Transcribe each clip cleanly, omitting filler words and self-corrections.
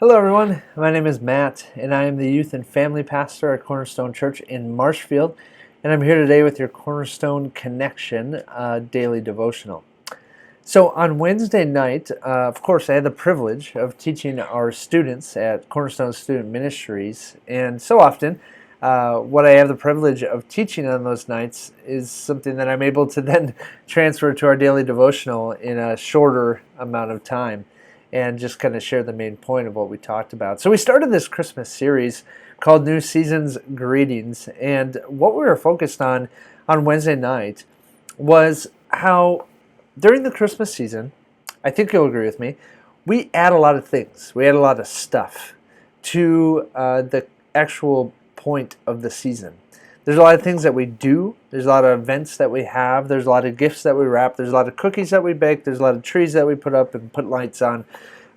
Hello, everyone. My name is Matt, and I am the youth and family pastor at Cornerstone Church in Marshfield. And I'm here today with your Cornerstone Connection daily devotional. So, on Wednesday night, of course, I had the privilege of teaching our students at Cornerstone Student Ministries. And so often, what I have the privilege of teaching on those nights is something that I'm able to then transfer to our daily devotional in a shorter amount of time and just kind of share the main point of what we talked about. So we started this Christmas series called New Season's Greetings, and what we were focused on Wednesday night was how during the Christmas season, I think you'll agree with me, we add a lot of things. We add a lot of stuff to the actual point of the season. There's a lot of things that we do. There's a lot of events that we have. There's a lot of gifts that we wrap. There's a lot of cookies that we bake. There's a lot of trees that we put up and put lights on.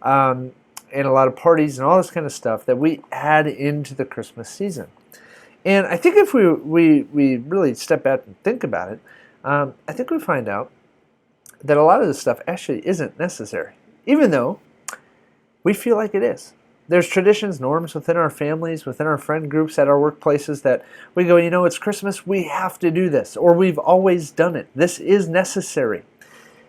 And a lot of parties and all this kind of stuff that we add into the Christmas season. And I think if we really step back and think about it, I think we find out that a lot of this stuff actually isn't necessary, even though we feel like it is. There's traditions, norms within our families, within our friend groups, at our workplaces that we go, it's Christmas, we have to do this, or we've always done it. This is necessary.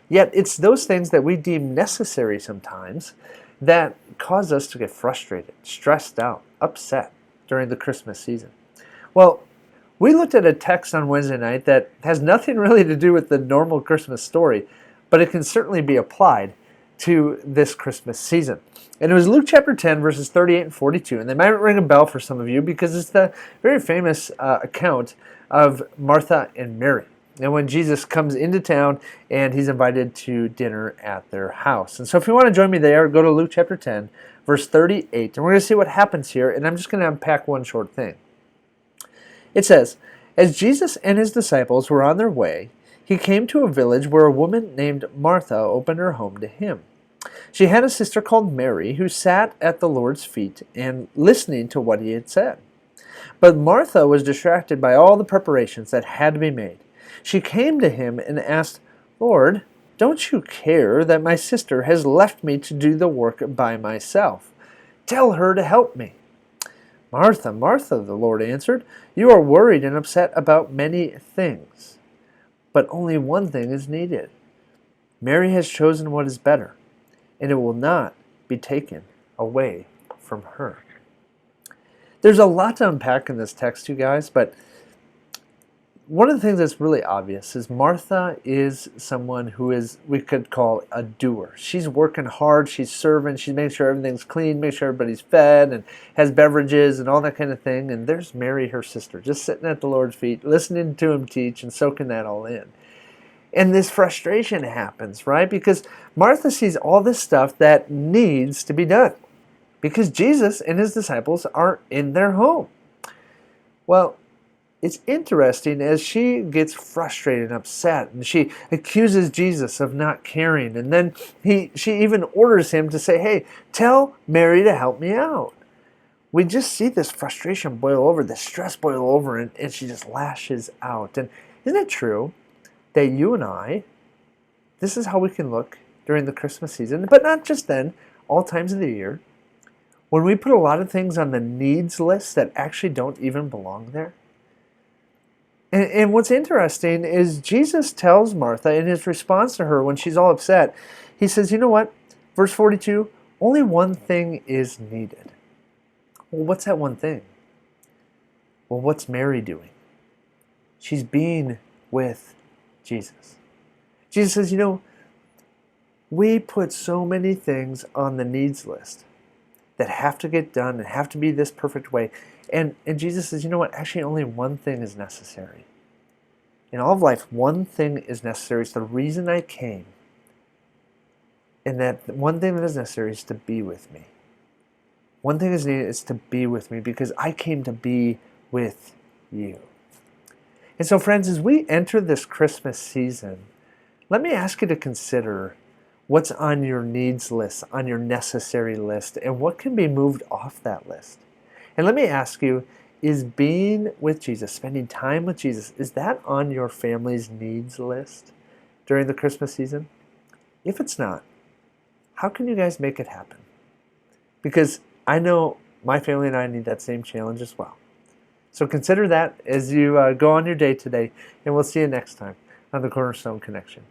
Yet it's those things that we deem necessary sometimes that cause us to get frustrated, stressed out, upset during the Christmas season. Well, we looked at a text on Wednesday night that has nothing really to do with the normal Christmas story, but it can certainly be applied to this Christmas season. And it was Luke chapter 10, verses 38 and 42. And they might ring a bell for some of you because it's the very famous account of Martha and Mary. And when Jesus comes into town and he's invited to dinner at their house. And so if you want to join me there, go to Luke chapter 10, verse 38. And we're going to see what happens here. And I'm just going to unpack one short thing. It says, as Jesus and his disciples were on their way, he came to a village where a woman named Martha opened her home to him. She had a sister called Mary who sat at the Lord's feet and listening to what he had said. But Martha was distracted by all the preparations that had to be made. She came to him and asked, Lord, don't you care that my sister has left me to do the work by myself? Tell her to help me. Martha, Martha, the Lord answered, you are worried and upset about many things, but only one thing is needed. Mary has chosen what is better, and it will not be taken away from her. There's a lot to unpack in this text, you guys, but one of the things that's really obvious is Martha is someone who is, we could call a doer. She's working hard, she's serving, she's making sure everything's clean, making sure everybody's fed and has beverages and all that kind of thing. And there's Mary, her sister, just sitting at the Lord's feet, listening to him teach and soaking that all in. And this frustration happens, right? Because Martha sees all this stuff that needs to be done because Jesus and his disciples are in their home. Well, it's interesting as she gets frustrated and upset and she accuses Jesus of not caring. And then she even orders him to say, hey, tell Mary to help me out. We just see this frustration boil over, this stress boil over, and she just lashes out. And isn't it true that you and I, this is how we can look during the Christmas season, but not just then, all times of the year, when we put a lot of things on the needs list that actually don't even belong there? And what's interesting is Jesus tells Martha in his response to her when she's all upset, he says, you know what? Verse 42, only one thing is needed. Well, what's that one thing? Well, what's Mary doing? She's being with Jesus. Jesus says, we put so many things on the needs list that have to get done and have to be this perfect way. And Jesus says, you know what? Actually, only one thing is necessary. In all of life, one thing is necessary. It's the reason I came. And that one thing that is necessary is to be with me. One thing is needed is to be with me because I came to be with you. And so, friends, as we enter this Christmas season, let me ask you to consider what's on your needs list, on your necessary list, and what can be moved off that list. And let me ask you, is being with Jesus, spending time with Jesus, is that on your family's needs list during the Christmas season? If it's not, how can you guys make it happen? because I know my family and I need that same challenge as well. So consider that as you go on your day today, and we'll see you next time on the Cornerstone Connection.